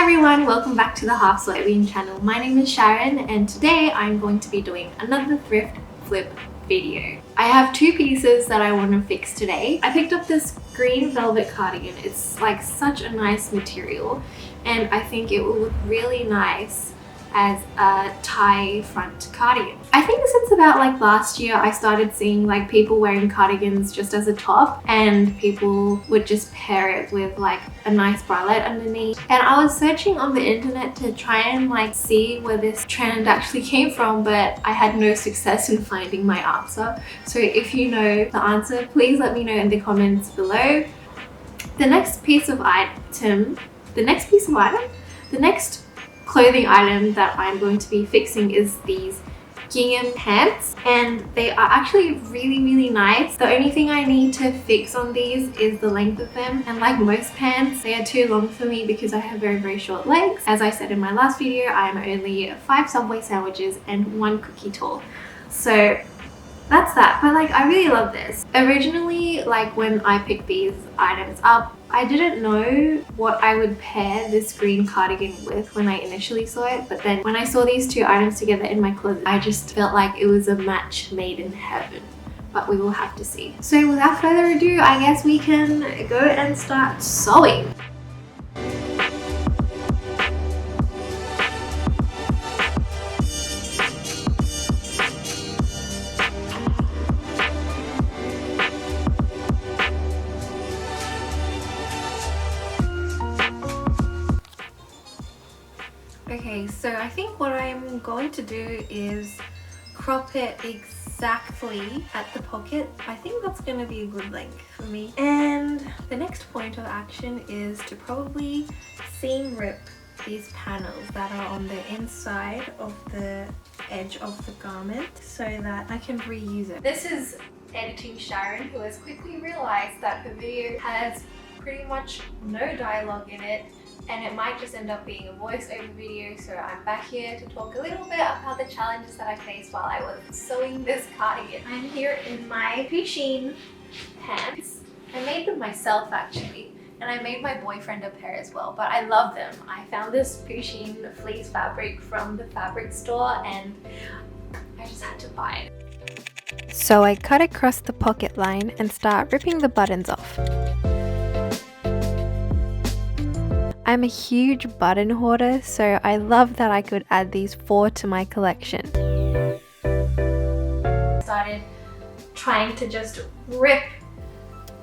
everyone, welcome back to the Half Soybean channel. My name is Sharon and today I'm going to be doing another thrift flip video. I have two pieces that I want to fix today. I picked up this green velvet cardigan. It's like such a nice material and I think it will look really nice as a tie front cardigan. I think since about like last year I started seeing like people wearing cardigans just as a top and people would just pair it with like a nice bralette underneath, and I was searching on the internet to try and like see where this trend actually came from, but I had no success in finding my answer. So if you know the answer, please let me know in the comments below. The next clothing item that I'm going to be fixing is these gingham pants, and they are actually really nice. The only thing I need to fix on these is the length of them, and like most pants, they are too long for me because I have very short legs. As I said in my last video, I am only 5 Subway sandwiches and 1 cookie tall. So that's that, but like I really love this. Originally, like when I picked these items up, I didn't know what I would pair this green cardigan with when I initially saw it, but then when I saw these two items together in my closet, I just felt like it was a match made in heaven. But we will have to see. So without further ado, I guess we can go and start sewing. Okay, so I think what I'm going to do is crop it exactly at the pocket. I think that's going to be a good length for me. And the next point of action is to probably seam rip these panels that are on the inside of the edge of the garment so that I can reuse it. This is editing Sharon, who has quickly realized that her video has pretty much no dialogue in it, and it might just end up being a voiceover video, so I'm back here to talk a little bit about the challenges that I faced while I was sewing this cardigan. I'm here in my Pusheen pants. I made them myself actually, and I made my boyfriend a pair as well, but I love them. I found this Pusheen fleece fabric from the fabric store and I just had to buy it. So I cut across the pocket line and start ripping the buttons off. I'm a huge button hoarder, so I love that I could add these 4 to my collection. I started trying to just rip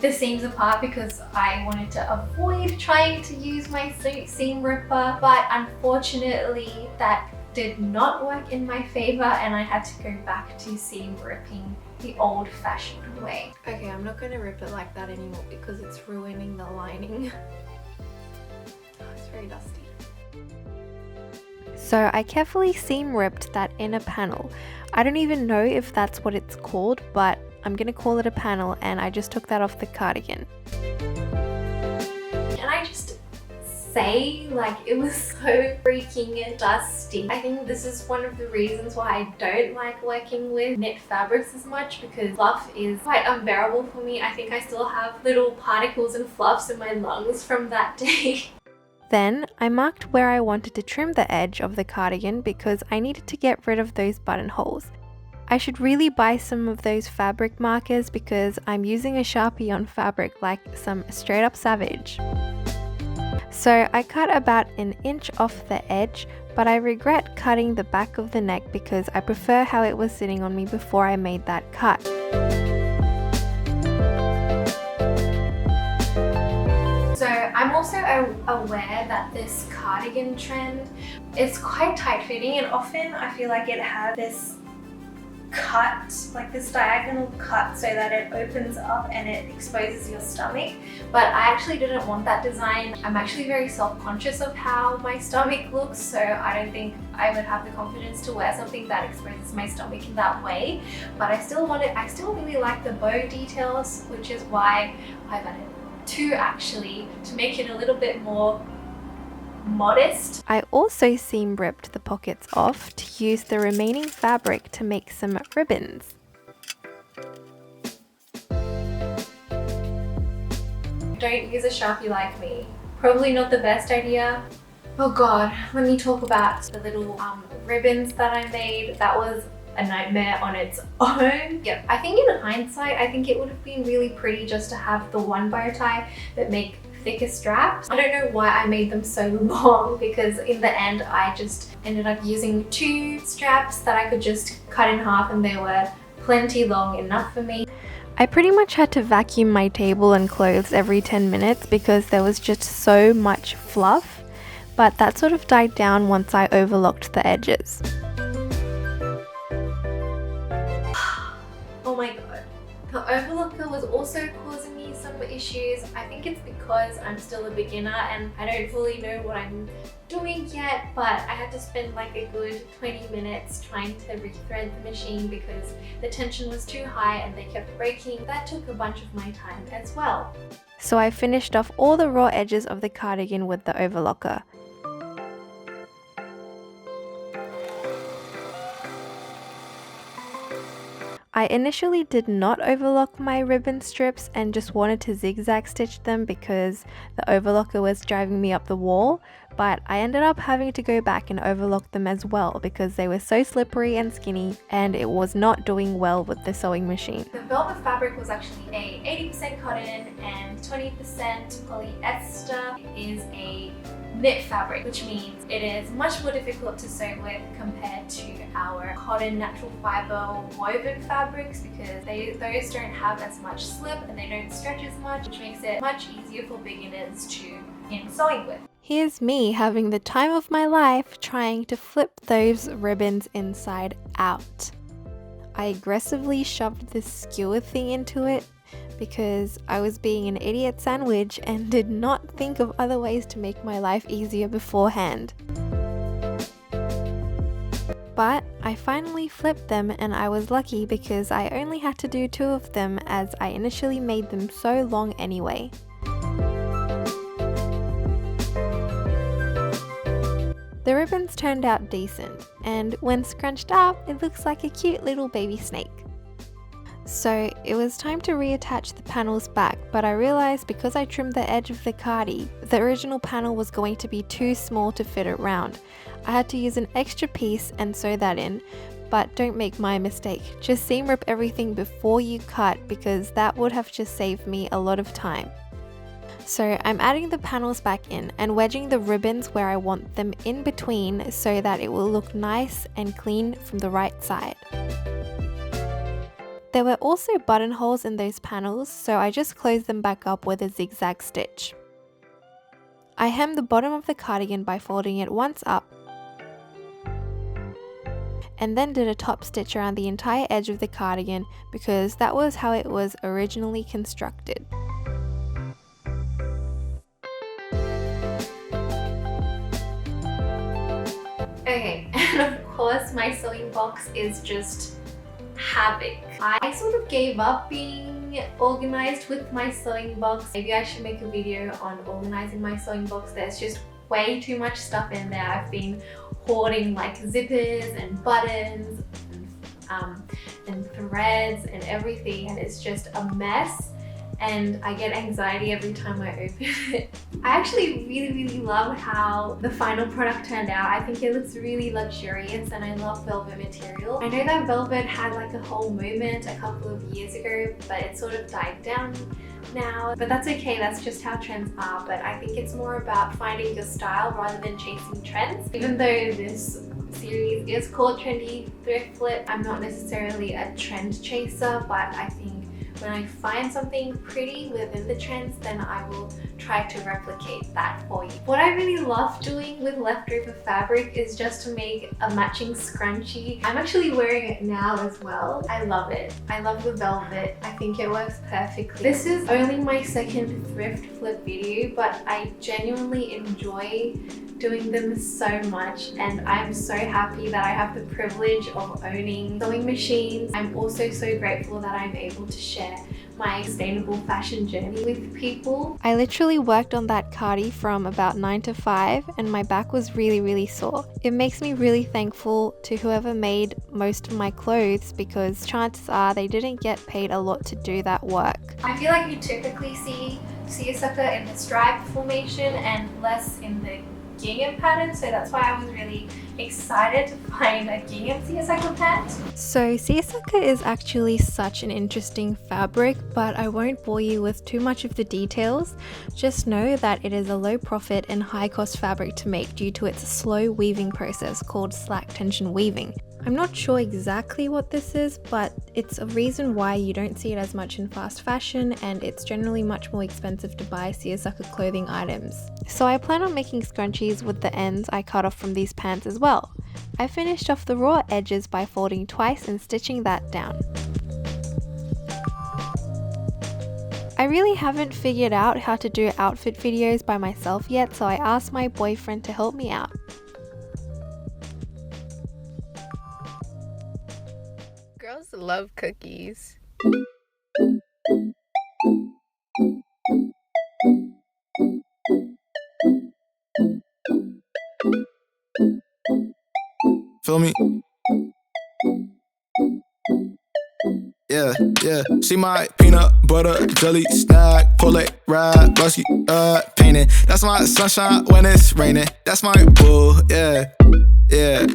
the seams apart because I wanted to avoid trying to use my seam ripper, but unfortunately that did not work in my favor and I had to go back to seam ripping the old-fashioned way. Okay, I'm not going to rip it like that anymore because it's ruining the lining. Very dusty. So I carefully seam ripped that inner panel. I don't even know if that's what it's called, but I'm gonna call it a panel, and I just took that off the cardigan. Can I just say, like, it was so freaking dusty. I think this is one of the reasons why I don't like working with knit fabrics as much, because fluff is quite unbearable for me. I think I still have little particles and fluffs in my lungs from that day. Then I marked where I wanted to trim the edge of the cardigan because I needed to get rid of those buttonholes. I should really buy some of those fabric markers because I'm using a Sharpie on fabric like some straight up savage. So I cut about 1 inch off the edge, but I regret cutting the back of the neck because I prefer how it was sitting on me before I made that cut. So I'm also aware that this cardigan trend is quite tight fitting, and often I feel like it has this cut, like this diagonal cut, so that it opens up and it exposes your stomach. But I actually didn't want that design. I'm actually very self-conscious of how my stomach looks, so I don't think I would have the confidence to wear something that exposes my stomach in that way. But I still really like the bow details, which is why I've added 2 actually, to make it a little bit more modest. I also seam ripped the pockets off to use the remaining fabric to make some ribbons. Don't use a Sharpie like me. Probably not the best idea, Oh god, let me talk about the little ribbons that I made. That was a nightmare on its own. Yeah, I think in hindsight, I think it would have been really pretty just to have the one bow tie but make thicker straps. I don't know why I made them so long, because in the end I just ended up using 2 straps that I could just cut in half, and they were plenty long enough for me. I pretty much had to vacuum my table and clothes every 10 minutes because there was just so much fluff, but that sort of died down once I overlocked the edges. Oh my god. The overlocker was also causing me some issues. I think it's because I'm still a beginner and I don't fully know what I'm doing yet, but I had to spend like a good 20 minutes trying to rethread the machine because the tension was too high and they kept breaking. That took a bunch of my time as well. So I finished off all the raw edges of the cardigan with the overlocker. I initially did not overlock my ribbon strips and just wanted to zigzag stitch them because the overlocker was driving me up the wall, but I ended up having to go back and overlock them as well because they were so slippery and skinny and it was not doing well with the sewing machine. The velvet fabric was actually a 80% cotton and 20% polyester. It is a knit fabric, which means it is much more difficult to sew with compared to our cotton natural fiber woven fabrics because those don't have as much slip and they don't stretch as much, which makes it much easier for beginners to begin sewing with. Here's me having the time of my life trying to flip those ribbons inside out. I aggressively shoved this skewer thing into it because I was being an idiot sandwich and did not think of other ways to make my life easier beforehand. But I finally flipped them and I was lucky because I only had to do 2 of them as I initially made them so long anyway. The ribbons turned out decent, and when scrunched up, it looks like a cute little baby snake. So it was time to reattach the panels back, but I realized because I trimmed the edge of the cardi, the original panel was going to be too small to fit around. I had to use an extra piece and sew that in, but don't make my mistake. Just seam rip everything before you cut because that would have just saved me a lot of time. So I'm adding the panels back in and wedging the ribbons where I want them in between so that it will look nice and clean from the right side. There were also buttonholes in those panels, so I just closed them back up with a zigzag stitch. I hemmed the bottom of the cardigan by folding it once up and then did a top stitch around the entire edge of the cardigan because that was how it was originally constructed. Okay, and of course my sewing box is just havoc. I sort of gave up being organized with my sewing box. Maybe I should make a video on organizing my sewing box. There's just way too much stuff in there. I've been hoarding like zippers and buttons and threads and everything, and it's just a mess. And I get anxiety every time I open it. I actually really love how the final product turned out. I think it looks really luxurious and I love velvet material. I know that velvet had like a whole movement a couple of years ago, but it sort of died down now. But that's okay, that's just how trends are. But I think it's more about finding your style rather than chasing trends. Even though this series is called Trendy Thrift Flip, I'm not necessarily a trend chaser, but I think when I find something pretty within the trends, then I will try to replicate that for you. What I really love doing with leftover fabric is just to make a matching scrunchie. I'm actually wearing it now as well. I love it. I love the velvet. I think it works perfectly. This is only my second thrift flip video, but I genuinely enjoy doing them so much, and I'm so happy that I have the privilege of owning sewing machines. I'm also so grateful that I'm able to share my sustainable fashion journey with people. I literally worked on that cardi from about 9 to 5 and my back was really sore. It makes me really thankful to whoever made most of my clothes because chances are they didn't get paid a lot to do that work. I feel like you typically see seersucker in the stripe formation and less in the gingham pattern, so that's why I was really excited to find a gingham seersucker pant. So seersucker is actually such an interesting fabric, but I won't bore you with too much of the details. Just know that it is a low profit and high cost fabric to make due to its slow weaving process called slack tension weaving. I'm not sure exactly what this is, but it's a reason why you don't see it as much in fast fashion, and it's generally much more expensive to buy seersucker clothing items. So I plan on making scrunchies with the ends I cut off from these pants as well. I finished off the raw edges by folding twice and stitching that down. I really haven't figured out how to do outfit videos by myself yet, so I asked my boyfriend to help me out. Girls love cookies. Feel me? Yeah, she my peanut butter jelly snack, pull it, ride, busky, painting. That's my sunshine when it's raining. That's my boo, yeah.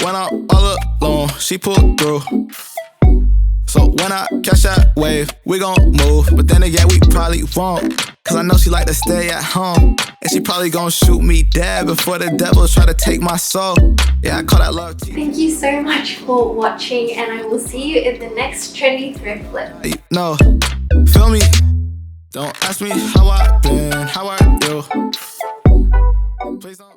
When I'm all alone, she pull through. So when I catch that wave, we gon' move. But then again, we probably won't, cause I know she like to stay at home. And she probably gon' shoot me dead before the devil try to take my soul. Yeah, I call that love. Thank you so much for watching, and I will see you in the next trendy thrift flip. No, feel me? Don't ask me how I been, how are you? Please don't.